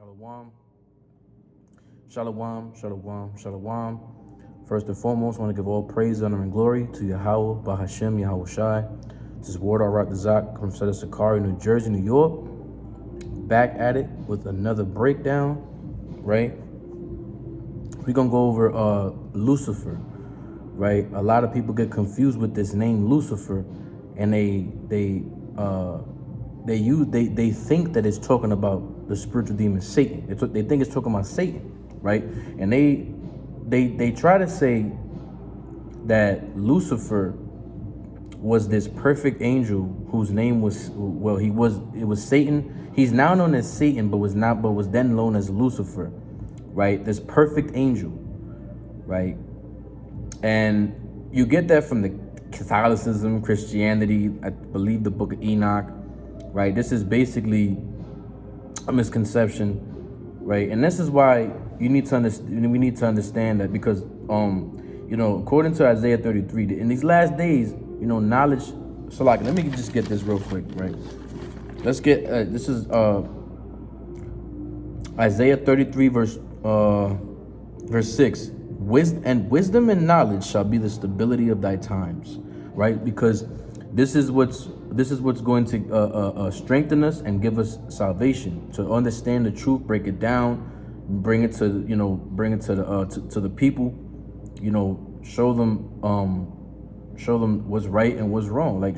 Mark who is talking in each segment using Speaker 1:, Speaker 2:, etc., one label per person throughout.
Speaker 1: Shalom. Shalom, shalom, shalom. First and foremost, I want to give all praise, honor, and glory to Yahweh, Bahashem, Yahawashi. This is Ward Ratazach from Sicarii, New Jersey, New York. Back at it with another breakdown, right? We're going to go over Lucifer, right? A lot of people get confused with this name Lucifer, and they think that it's talking about the spiritual demon Satan. They think it's talking about Satan, right? And they try to say that Lucifer was this perfect angel whose name was, well, it was Satan. He's now known as Satan, but was then known as Lucifer, right? This perfect angel, right? And you get that from the Catholicism, Christianity, I believe the book of Enoch, right? This is basically a misconception, right? And this is why we need to understand that, because according to Isaiah 33, in these last days, knowledge. So like, let me just get this real quick, right? Let's get this is Isaiah 33 verse 6. Wisdom and knowledge shall be the stability of thy times, right? Because this is what's going to strengthen us and give us salvation, to understand the truth, break it down, bring it to the people, show them what's right and what's wrong. Like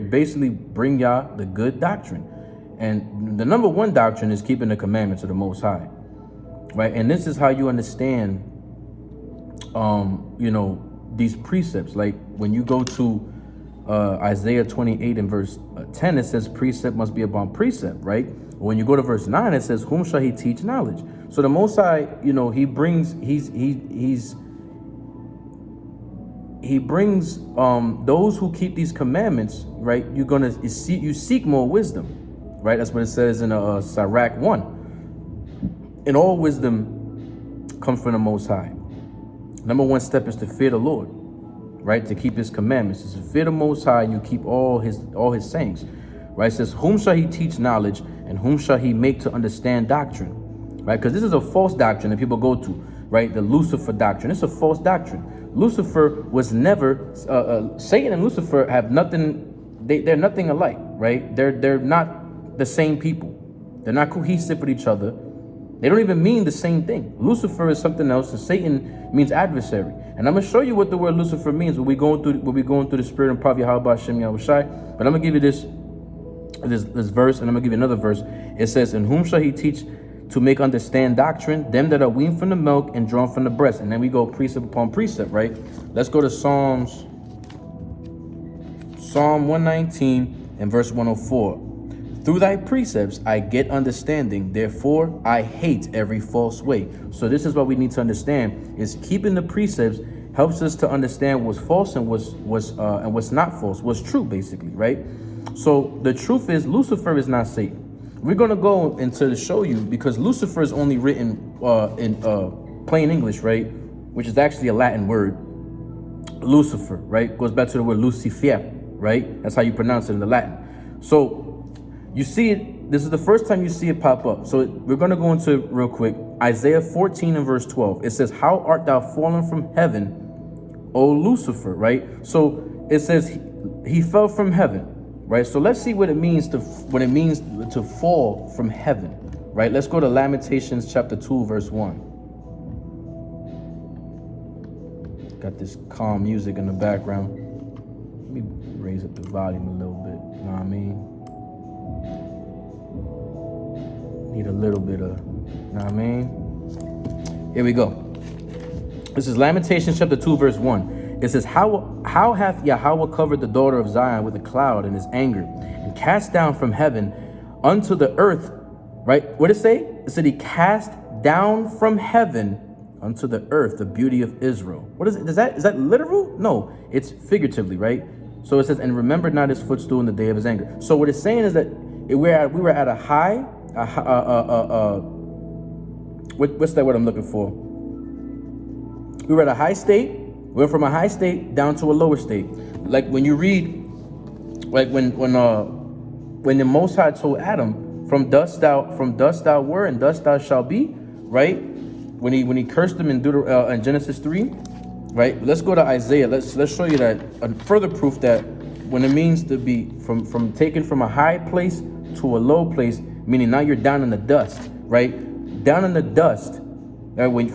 Speaker 1: basically bring y'all the good doctrine. And the number one doctrine is keeping the commandments of the Most High, right? And this is how you understand these precepts. Like when you go to Isaiah 28 and verse 10, it says precept must be upon precept, right? When you go to verse 9, it says, whom shall he teach knowledge? So the Most High, he brings those who keep these commandments, right? You seek more wisdom, right? That's what it says in Sirach 1. And all wisdom comes from the Most High. Number one step is to fear the Lord, right? To keep his commandments. It's to fear the Most High, and you keep all his sayings, right? It says, whom shall he teach knowledge, and whom shall he make to understand doctrine, right? Because this is a false doctrine that people go to, right? The Lucifer doctrine. It's a false doctrine. Lucifer was never Satan and Lucifer have nothing. They're nothing alike, right? They're not the same people. They're not cohesive with each other. They don't even mean the same thing. Lucifer is something else, and Satan means adversary. And I'm gonna show you what the word Lucifer means when we're going through the spirit and Proverb Hashem Yahawashi. But I'm gonna give you this verse, and I'm gonna give you another verse. It says, "And whom shall he teach to make understand doctrine? Them that are weaned from the milk and drawn from the breast." And then we go precept upon precept, right? Let's go to Psalm 119 and verse 104. Through thy precepts I get understanding, therefore I hate every false way. So this is what we need to understand, is keeping the precepts helps us to understand what's false and what's not false, what's true, basically, right? So the truth is, Lucifer is not Satan. We're going to go into to show you, because Lucifer is only written in plain English, right? Which is actually a Latin word. Lucifer, right? Goes back to the word Lucifer, right? That's how you pronounce it in the Latin. So you see it, this is the first time you see it pop up. So we're going to go into real quick. Isaiah 14 and verse 12. It says, how art thou fallen from heaven, O Lucifer, right? So it says he fell from heaven, right? So let's see what it means to fall from heaven, right? Let's go to Lamentations chapter 2, verse 1. Got this calm music in the background. Let me raise up the volume a little bit, you know what I mean? Need a little bit of, you know what I mean? Here we go. This is Lamentations chapter 2, verse 1. It says, how hath Yahweh covered the daughter of Zion with a cloud in his anger, and cast down from heaven unto the earth, right? What did it say? It said he cast down from heaven unto the earth the beauty of Israel. What is it? Is that literal? No, it's figuratively, right? So it says, and remember not his footstool in the day of his anger. So what it's saying is that we were at a high, what's that word I'm looking for? We were at a high state. We went from a high state down to a lower state. Like when you read, like when the Most High told Adam, From dust thou were, and dust thou shalt be, right? When he cursed them in Genesis 3, right? Let's go to Isaiah. Let's show you that further proof that when it means to be from taken from a high place to a low place, meaning now you're down in the dust, right? Down in the dust. Right? When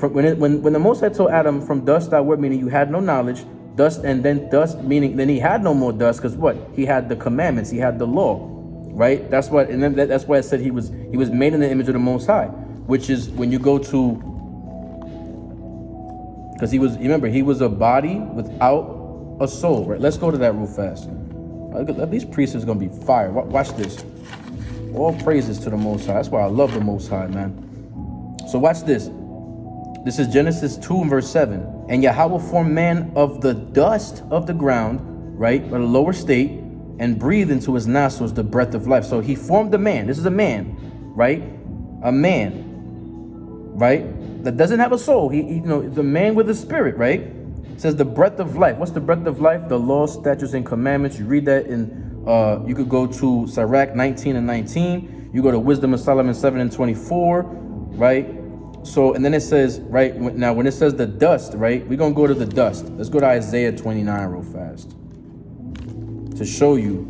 Speaker 1: the Most High told Adam, from dust thou wert, meaning you had no knowledge, dust, and then dust, meaning then he had no more dust, because what? He had the commandments, he had the law, right? That's what, and then that's why I said he was made in the image of the Most High, which is when you go to, because remember, he was a body without a soul, right? Let's go to that real fast. These priests are gonna be fire. Watch this. All praises to the Most High. That's why I love the Most High, man. So watch this. This is Genesis 2 and verse 7. And Yahweh formed man of the dust of the ground, right, or the lower state, and breathed into his nostrils the breath of life. So he formed a man. This is a man, right? A man, right? That doesn't have a soul. He the man with a spirit, right? It says the breath of life. What's the breath of life? The law, statutes, and commandments. You read that in, you could go to Sirach 19 and 19. You go to Wisdom of Solomon 7 and 24, right? So, and then it says, right, now when it says the dust, right, we're going to go to the dust. Let's go to Isaiah 29 real fast to show you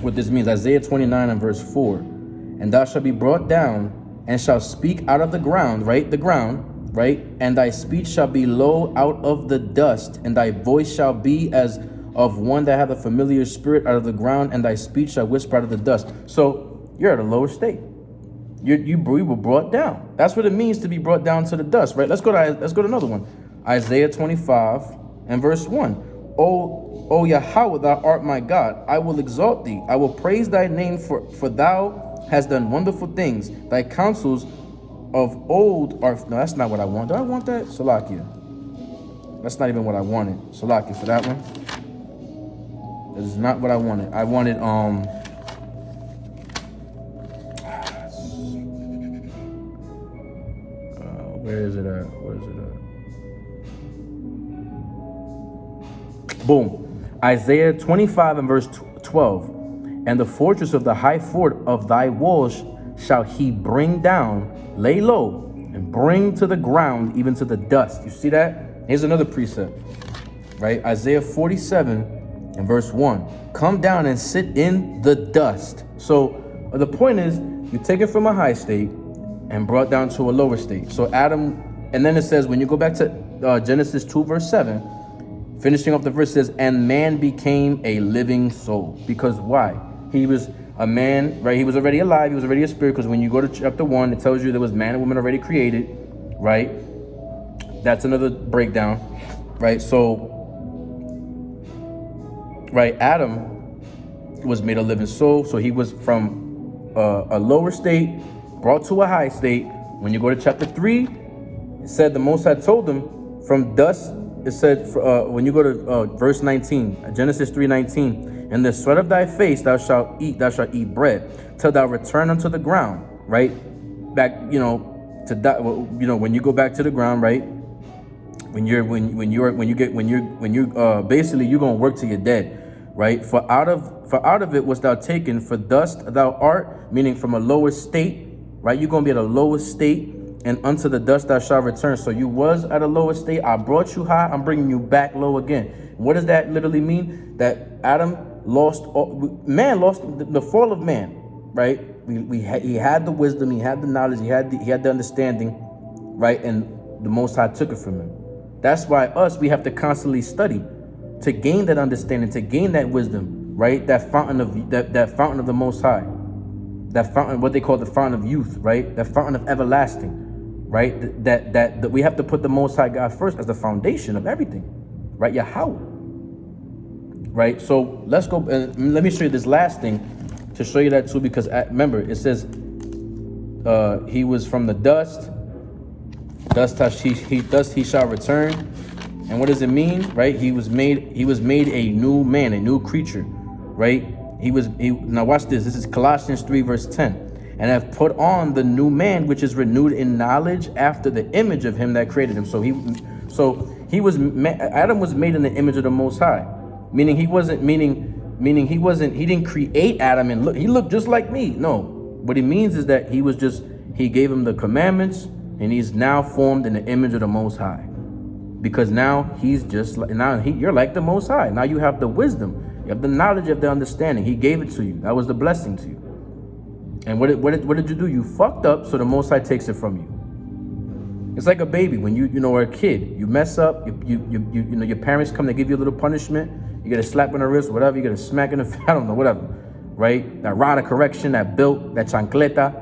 Speaker 1: what this means. Isaiah 29 and verse 4. And thou shalt be brought down and shalt speak out of the ground, right, the ground, right, and thy speech shall be low out of the dust, and thy voice shall be as of one that hath a familiar spirit out of the ground, and thy speech shall whisper out of the dust. So you're at a lower state. You were brought down. That's what it means to be brought down to the dust, right? Let's go to another one. Isaiah 25 and verse 1. O Yahweh, thou art my God. I will exalt thee. I will praise thy name, for thou hast done wonderful things. Thy counsels of old are... No, that's not what I want. Do I want that? Salakia. That's not even what I wanted. Salakia for that one. That is not what I wanted. I wanted... Where is it at? Boom. Isaiah 25 and verse 12. And the fortress of the high fort of thy walls shall he bring down, lay low, and bring to the ground, even to the dust. You see that? Here's another precept, right? Isaiah 47 and verse 1. Come down and sit in the dust. So the point is, you take it from a high state and brought down to a lower state. So Adam, and then it says, when you go back to Genesis 2 verse 7, finishing up the verse says, and man became a living soul. Because why? He was a man, right? He was already alive. He was already a spirit. Because when you go to chapter 1, it tells you there was man and woman already created, right? That's another breakdown, right? So, right, Adam was made a living soul. So he was from a lower state brought to a high state. When you go to chapter 3, it said the Most High told them from dust. It said when you go to verse 19, Genesis 3:19, in the sweat of thy face thou shalt eat bread till thou return unto the ground. Right back, to die. When you go back to the ground, right? Basically you're gonna work till you're dead, right? For out of it was thou taken, for dust thou art, meaning from a lower state. Right, you're gonna be at a lower state, and unto the dust thou shalt return. So you was at a lower state. I brought you high. I'm bringing you back low again. What does that literally mean? That Adam lost, man lost the fall of man. Right? He had the wisdom, he had the knowledge, he had the understanding, right? And the Most High took it from him. That's why we have to constantly study to gain that understanding, to gain that wisdom, right? That fountain of that fountain of the Most High. That fountain, what they call the fountain of youth, right? That fountain of everlasting, right? That we have to put the Most High God first as the foundation of everything, right? Yahweh, right? So let's go and let me show you this last thing to show you that too, because remember it says he was from the dust. Dust he shall return. And what does it mean, right? He was made a new man, a new creature, right? Now watch this. This is Colossians 3 verse 10. And have put on the new man, which is renewed in knowledge after the image of him that created him. Adam was made in the image of the Most High, meaning he didn't create Adam and he looked just like me. No, What he means is that he gave him the commandments, and he's now formed in the image of the Most High. Because now he's just like, you're like the Most High. Now you have the wisdom, you have the knowledge, you have the understanding. He gave it to you. That was the blessing to you. And what did you do? You fucked up, so the Most High takes it from you. It's like a baby when you are a kid. You mess up. You know, your parents come to give you a little punishment. You get a slap on the wrist, whatever. You get a smack in the face. I don't know, whatever. Right? That rod of correction, that belt, that chancleta,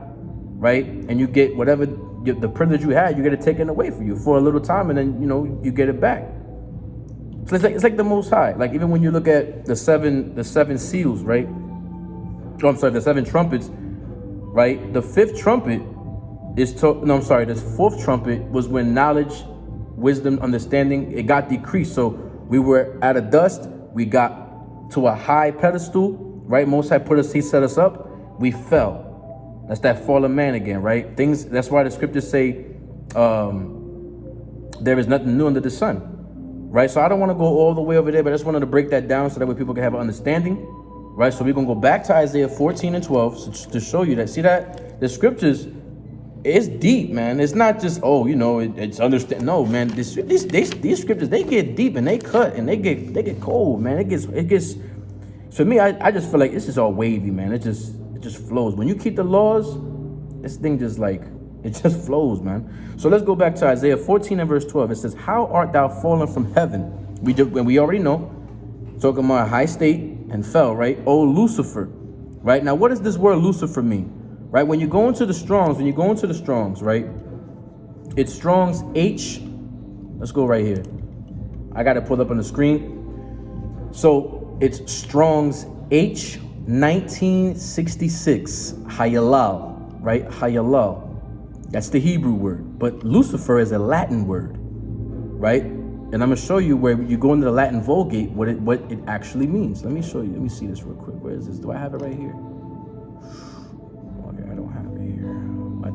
Speaker 1: right? And you get whatever the privilege you had. You get it taken away from you for a little time, and then you get it back. So it's like the Most High. Like even when you look at the seven seals, right? Oh, I'm sorry, the 7 trumpets, right? The 5th trumpet. The 4th trumpet was when knowledge, wisdom, understanding, it got decreased. So we were at a dust, we got to a high pedestal, right? Most High he set us up, we fell. That's that fallen man again, right? That's why the scriptures say there is nothing new under the sun, right? So I don't want to go all the way over there, but I just wanted to break that down so that way people can have an understanding, right? So we're going to go back to Isaiah 14 and 12 to show you that. See that? The scriptures, it's deep, man. It's not just, it's understand. No, man. These scriptures, they get deep and they cut and they get cold, man. It gets. For me, I just feel like it's just all wavy, man. It just flows. When you keep the laws, this thing it just flows, man. So let's go back to Isaiah 14 and verse 12. It says, "How art thou fallen from heaven?" We already know, talking about a high state and fell, right? Oh, Lucifer, right? Now, what does this word Lucifer mean? Right, when you go into the Strongs, right, it's Strong's H. Let's go right here. I got it pulled up on the screen. So it's Strong's H 1966, Hayalal, right? Hayalal. That's the Hebrew word. But Lucifer is a Latin word, right? And I'm going to show you where you go into the Latin Vulgate, what it actually means. Let me show you. Let me see this real quick. Where is this? Do I have it right here?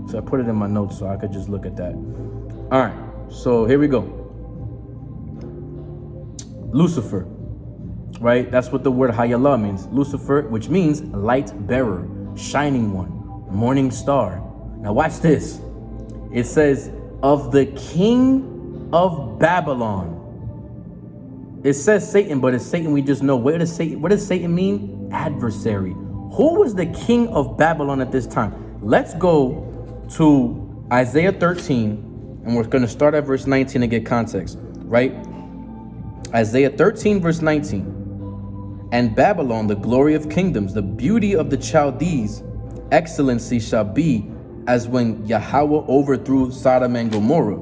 Speaker 1: So I put it in my notes so I could just look at that. All right, so here we go. Lucifer, right? That's what the word Hayallah means. Lucifer, which means light bearer, shining one, morning star. Now watch this. It says, of the king of Babylon. It says Satan, but it's Satan we just know. What does Satan mean? Adversary. Who was the king of Babylon at this time? Let's go to Isaiah 13, and we're going to start at verse 19 and get context, right? Isaiah 13, verse 19. "And Babylon, the glory of kingdoms, the beauty of the Chaldees, excellency shall be as when Yahweh overthrew Sodom and Gomorrah,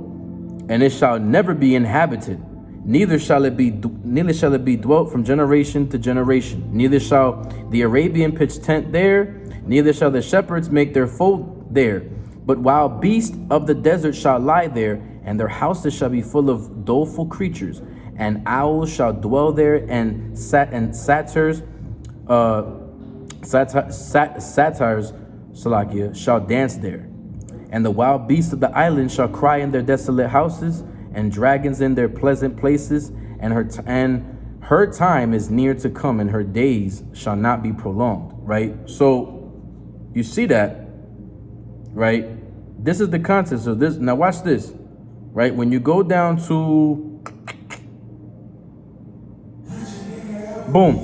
Speaker 1: and it shall never be inhabited, neither shall it be dwelt from generation to generation. Neither shall the Arabian pitch tent there, neither shall the shepherds make their fold there. But wild beasts of the desert shall lie there, and their houses shall be full of doleful creatures. And owls shall dwell there, and satyrs, Salakia, shall dance there. And the wild beasts of the island shall cry in their desolate houses, and dragons in their pleasant places. And her time is near to come, and her days shall not be prolonged." Right? So you see that, right? This is the context of this. Now watch this, right? When you go down to boom,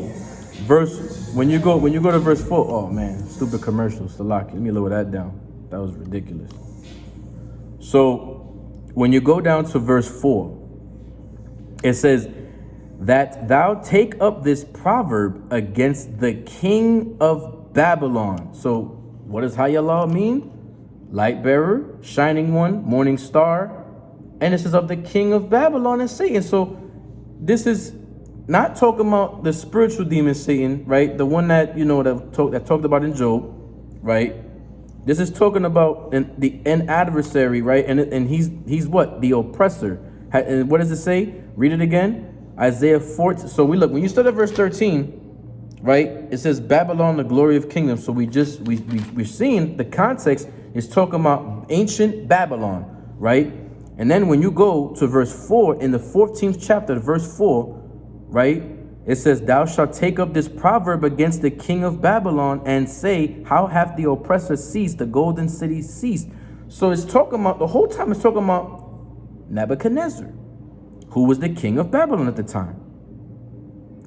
Speaker 1: when you go to verse 4. Oh man, stupid commercial, Salaki. Let me lower that down. That was ridiculous. So when you go down to verse 4, it says, "That thou take up this proverb against the king of Babylon." So what does Hayallah mean? Light bearer, shining one, morning star. And this is of the king of Babylon and Satan. So this is not talking about the spiritual demon Satan, right? The one that, that talked about in Job, right? This is talking about an adversary, right? And he's what? The oppressor. And what does it say? Read it again. Isaiah 14. So when you start at verse 13, right? It says Babylon, the glory of kingdom. So we're seeing the context is talking about ancient Babylon, right? And then when you go to verse 4 in the 14th chapter, verse 4, right? It says, thou shalt take up this proverb against the king of Babylon and say, how hath the oppressor ceased, the golden city ceased. So it's talking about, the whole time it's talking about Nebuchadnezzar, who was the king of Babylon at the time.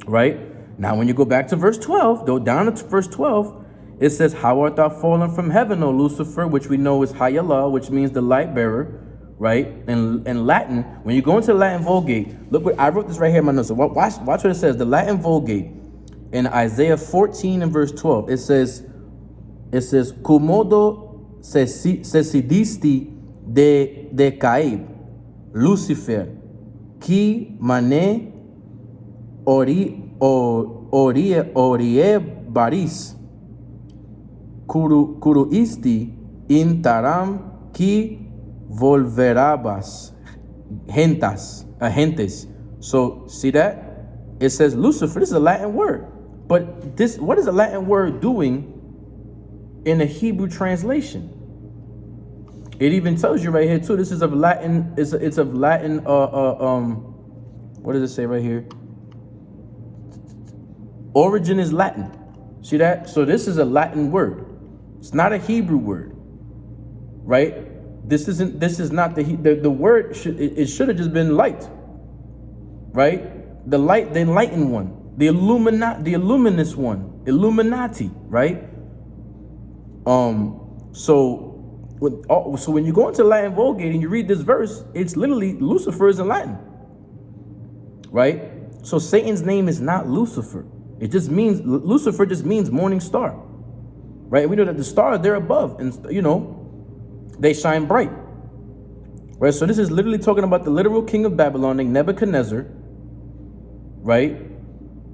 Speaker 1: Right? Now, when you go back to verse 12, go down to verse 12, it says, how art thou fallen from heaven, O Lucifer, which we know is Hayallah, which means the light bearer. Right? In Latin, when you go into the Latin Vulgate, look what I wrote this right here in my notes. So watch what it says. The Latin Vulgate in Isaiah 14 and verse 12. It says, Cumodo sesidisti de Caib, Lucifer, qui mane orie baris, curuisti in taram qui volverabas gentes. So see that? It says Lucifer. This is a Latin word. But this, what is a Latin word doing in a Hebrew translation? It even tells you right here too. This is of Latin, it's of Latin, what does it say right here? Origin is Latin. See that? So this is a Latin word. It's not a Hebrew word. Right? This is not the word. It should have just been light, right? The light, the enlightened one, the luminous one, Illuminati, right? So when you go into Latin Vulgate and you read this verse, it's literally Lucifer is in Latin, right? So Satan's name is not Lucifer. It just means Lucifer just means morning star, right? And we know that the stars they're above, and they shine bright, right? So this is literally talking about the literal king of Babylon named Nebuchadnezzar, right?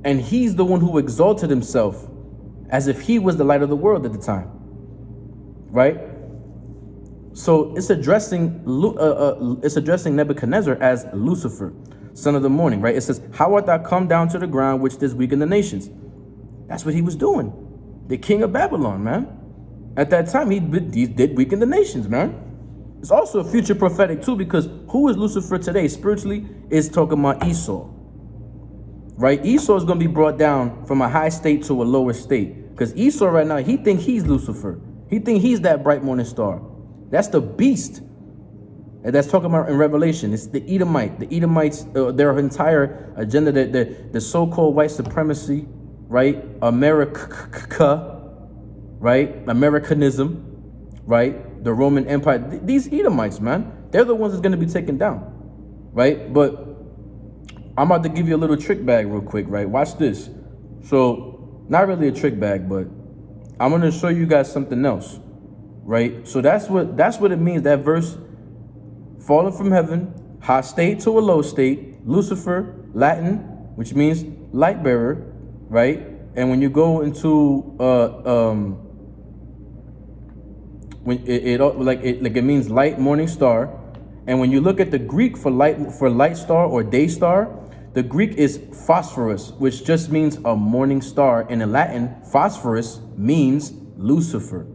Speaker 1: And he's the one who exalted himself as if he was the light of the world at the time, right? So it's addressing Nebuchadnezzar as Lucifer, son of the morning, right? It says, how art thou come down to the ground which did weaken the nations? That's what he was doing. The king of Babylon, man. At that time, he did weaken the nations, man. It's also a future prophetic too, because who is Lucifer today? Spiritually, is talking about Esau, right? Esau is going to be brought down from a high state to a lower state, because Esau right now, he think he's Lucifer. He think he's that bright morning star. That's the beast. And that's talking about in Revelation. It's the Edomite. The Edomites, their entire agenda, the so-called white supremacy, right? America. Right? Americanism, right? The Roman Empire. These Edomites, man, they're the ones that's going to be taken down, right? But I'm about to give you a little trick bag real quick, right? Watch this. So, not really a trick bag, but I'm going to show you guys something else, right? So that's what it means, that verse, fallen from heaven, high state to a low state, Lucifer, Latin, which means light bearer, right? And when you go into when it means light morning star, and when you look at the Greek for light star or day star, the Greek is phosphorus, which just means a morning star. And in Latin, phosphorus means Lucifer,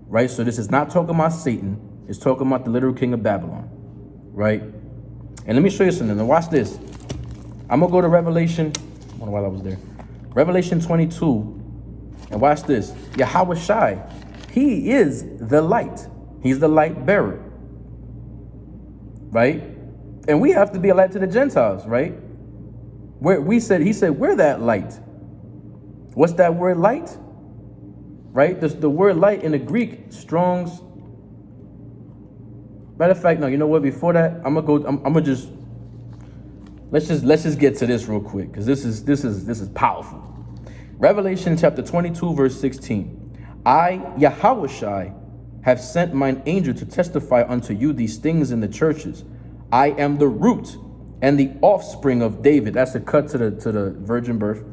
Speaker 1: right? So this is not talking about Satan. It's talking about the literal king of Babylon, right? And let me show you something. Now watch this. I'm gonna go to Revelation. I wonder why I was there. Revelation 22, and watch this. Yahawashi, he is the light. He's the light bearer, right? And we have to be a light to the Gentiles, right? He said, we're that light. What's that word light? Right? The word light in the Greek, Strong's. Matter of fact, no, you know what? Before that, let's just get to this real quick, because this is powerful. Revelation chapter 22, verse 16. I, Yahawashi, have sent mine angel to testify unto you these things in the churches. I am the root and the offspring of David. That's a cut to the virgin birth,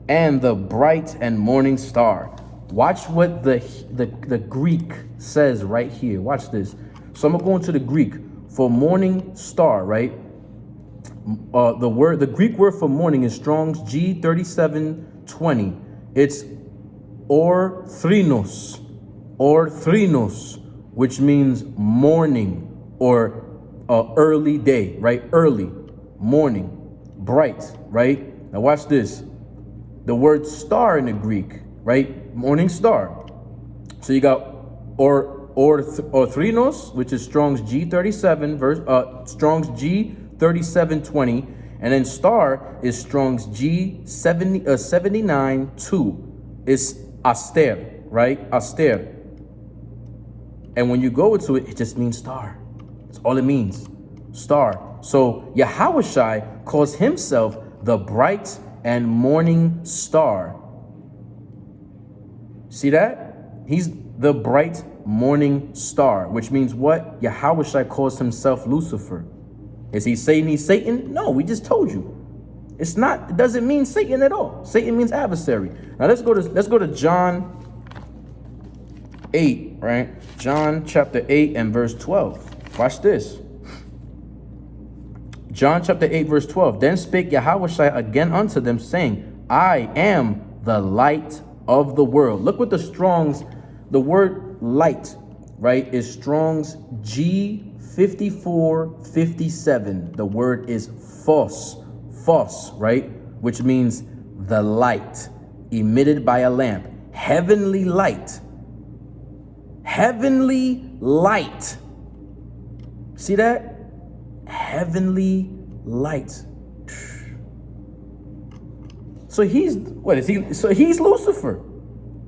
Speaker 1: and the bright and morning star. Watch what the Greek says right here. Watch this. So I'm gonna go into the Greek for morning star, right? The Greek word for morning is Strong's G3720. It's orthrinos, which means morning or early day, right? Early morning, bright, right? Now watch this. The word star in the Greek, right? Morning star. So you got orthrinos, which is Strong's G37 Strong's G3720, and then star is Strong's G79-2. It's aster, right? Aster. And when you go into it, it just means star. That's all it means. Star. So Yahawashi calls himself the bright and morning star. See that? He's the bright morning star, which means what? Yahawashi calls himself Lucifer. Is he saying he's Satan? No, we just told you. It's not, it doesn't mean Satan at all. Satan means adversary. Now let's go to John 8, right? John chapter 8 and verse 12. Watch this. John chapter 8 verse 12. Then spake Yahawashi again unto them, saying, I am the light of the world. Look what the Strong's, the word light, right, is Strong's G5457. The word is phos, right, which means the light emitted by a lamp. Heavenly light. Heavenly light. See that? Heavenly light. So he's, what is he? So he's Lucifer.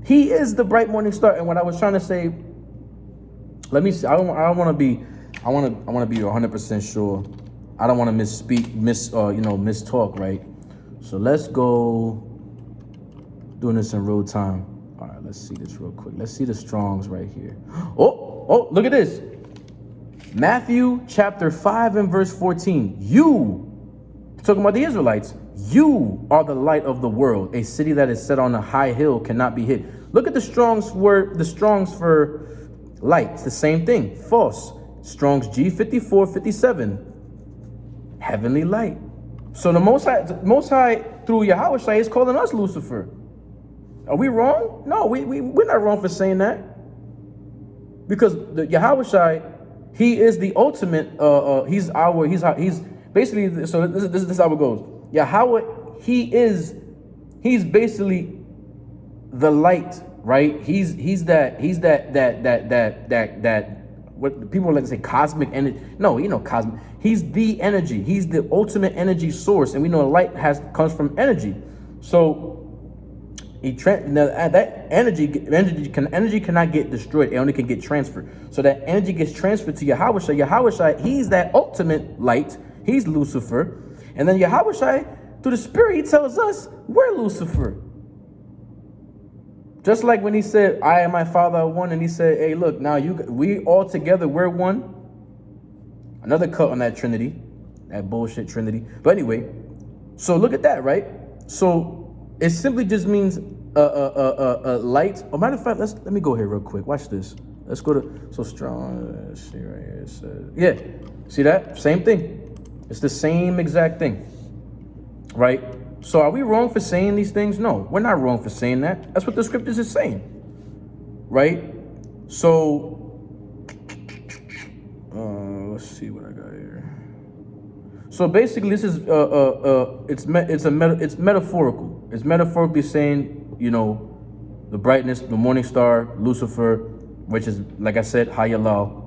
Speaker 1: He is the bright morning star. And what I was trying to say, let me see. I want to be 100% sure. I don't want to mistalk, right? So let's go doing this in real time. All right, let's see this real quick. Let's see the Strongs right here. Oh, look at this. Matthew chapter 5 and verse 14. You, talking about the Israelites, you are the light of the world. A city that is set on a high hill cannot be hid. Look at the Strongs word, the Strongs for light. It's the same thing. False. Strong's G5457. Heavenly light. So the Most High through Yahawashi is calling us Lucifer. Are we wrong? No, we're not wrong for saying that. Because the Yahawashi, he is the ultimate, he's basically, so this is how it goes. Yahweh, he's basically the light, right? He's that what people like to say cosmic energy. No, cosmic. He's the energy. He's the ultimate energy source, and we know light comes from energy. So that energy cannot get destroyed. It only can get transferred. So that energy gets transferred to Yahawashi. Yahawashi, he's that ultimate light. He's Lucifer. And then Yahawashi, through the Spirit, he tells us we're Lucifer. Just like when he said, I and my Father are one, and he said, hey, look, now we all together, we're one. Another cut on that Trinity, that bullshit Trinity. But anyway, so look at that, right? So it simply just means a light. Oh, matter of fact, let me go here real quick. Watch this. Let's go to, so strong. Let's see right here. It says, yeah, see that? Same thing. It's the same exact thing, right? So are we wrong for saying these things? No, we're not wrong for saying that. That's what the scriptures is saying, right? So let's see what I got here. So basically, this is it's metaphorical. It's metaphorically saying, the brightness, the morning star, Lucifer, which is, like I said, Hayalal,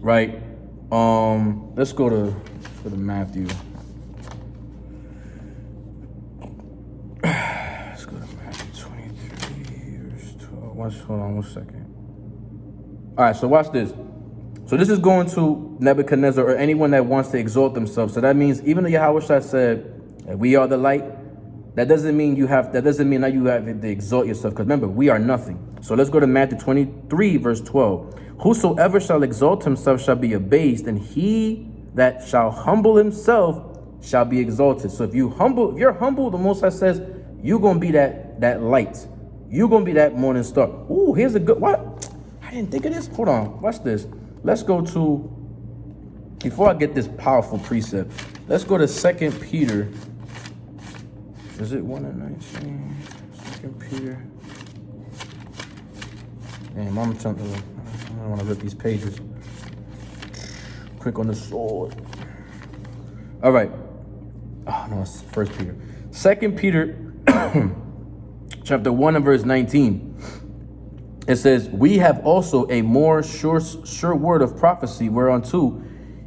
Speaker 1: right? Let's go to Matthew. Let's go to Matthew 23, verse 12. Hold on 1 second. All right, so watch this. So this is going to Nebuchadnezzar or anyone that wants to exalt themselves. So that means even though Yahawashi said that we are the light, that doesn't mean now you have to exalt yourself. Because remember, we are nothing. So let's go to Matthew 23, verse 12. Whosoever shall exalt himself shall be abased, and he that shall humble himself shall be exalted. So if you're humble, the Most High says you're gonna be that light. You're gonna be that morning star. Ooh, here's a good what? I didn't think of this. Hold on, watch this. Let's go to, before I get this powerful precept, let's go to 2 Peter. Is it 1 and 19? 2 Peter. Damn, I don't want to rip these pages. Quick on the sword. All right. Oh no, it's First Peter. 2 Peter chapter 1 and verse 19. It says, we have also a more sure word of prophecy, whereunto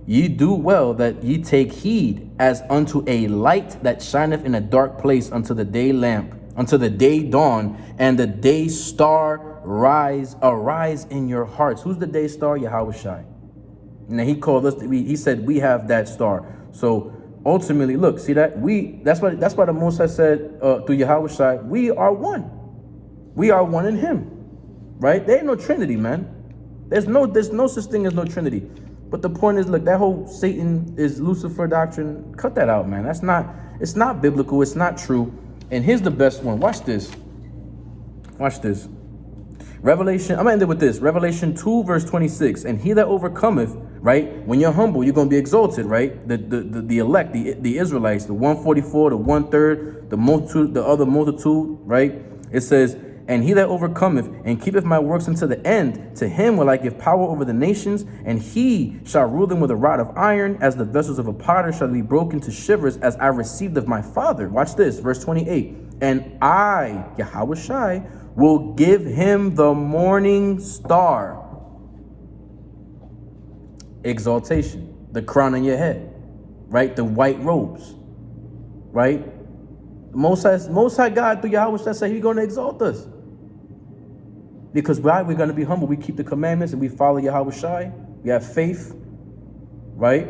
Speaker 1: ye do well that ye take heed, as unto a light that shineth in a dark place, unto the day lamp, unto the day dawn, and the day star arise in your hearts. Who's the day star? Yahawashi. And he called us. He said we have that star. So ultimately, look, see that that's why the Most High said through Yahawashi, we are one. We are one in Him. Right? There ain't no Trinity, man. There's no such thing as no Trinity. But the point is, look, that whole Satan is Lucifer doctrine, cut that out, man. It's not biblical. It's not true. And here's the best one. Watch this. Watch this. Revelation, I'm gonna end it with this. Revelation 2, verse 26. And he that overcometh, right? When you're humble, you're gonna be exalted, right? The elect, the Israelites, the 144, the 1/3, the multitude, the other multitude, right? It says, and he that overcometh and keepeth my works unto the end, to him will I give power over the nations, and he shall rule them with a rod of iron, as the vessels of a potter shall be broken to shivers, as I received of my Father. Watch this, verse 28. And I, Yahawashi, will give him the morning star. Exaltation, the crown on your head, right? The white robes, right? Most High God through Yahawashi said He's going to exalt us. Because why? We're going to be humble. We keep the commandments and we follow Yahawashi. We have faith, right?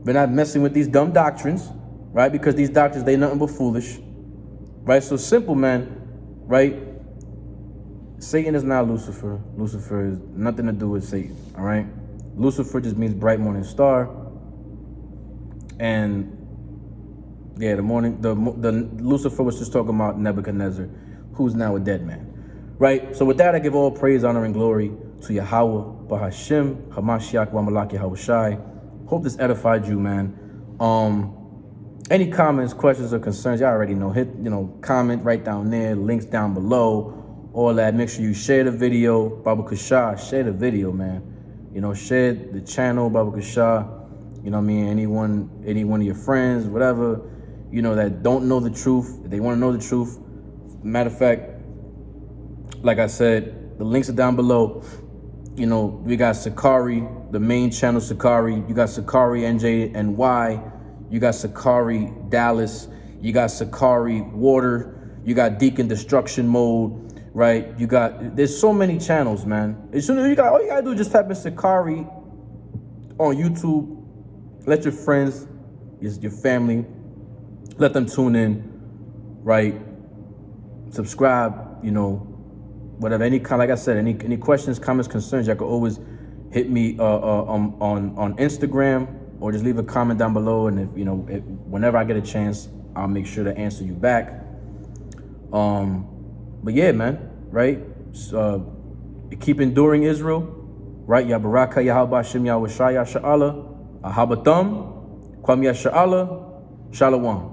Speaker 1: We're not messing with these dumb doctrines, right? Because these doctrines, they nothing but foolish, right? So simple, man, right? Satan is not Lucifer. Lucifer is nothing to do with Satan, all right? Lucifer just means bright morning star. And yeah, the Lucifer was just talking about Nebuchadnezzar, who's now a dead man. Right? So with that, I give all praise, honor, and glory to Yahweh, Bahashim, Hamashiach, Wamalak, Yahawashi. Hope this edified you, man. Any comments, questions, or concerns, y'all already know. Hit, comment right down there, links down below, all that. Make sure you share the video. Baba Kasha, share the video, man. Share the channel, Baba Kasha. You know what I mean? Any one of your friends, whatever, that don't know the truth, if they want to know the truth. Matter of fact, like I said, the links are down below. We got Sicarii, the main channel Sicarii. You got Sicarii NJNY. You got Sicarii Dallas. You got Sicarii Water. You got Deacon Destruction Mode, right? There's so many channels, man. All you gotta do is just type in Sicarii on YouTube. Let your friends, your family, let them tune in, right? Subscribe, whatever, like I said, any questions, comments, concerns, y'all can always hit me on Instagram, or just leave a comment down below, and if whenever I get a chance, I'll make sure to answer you back. But yeah, man, right? Keep enduring, Israel, right? Ya baraka, ya habashim, ya washaya, sha'ala, ahabatam, kwam ya sha'ala, shalom.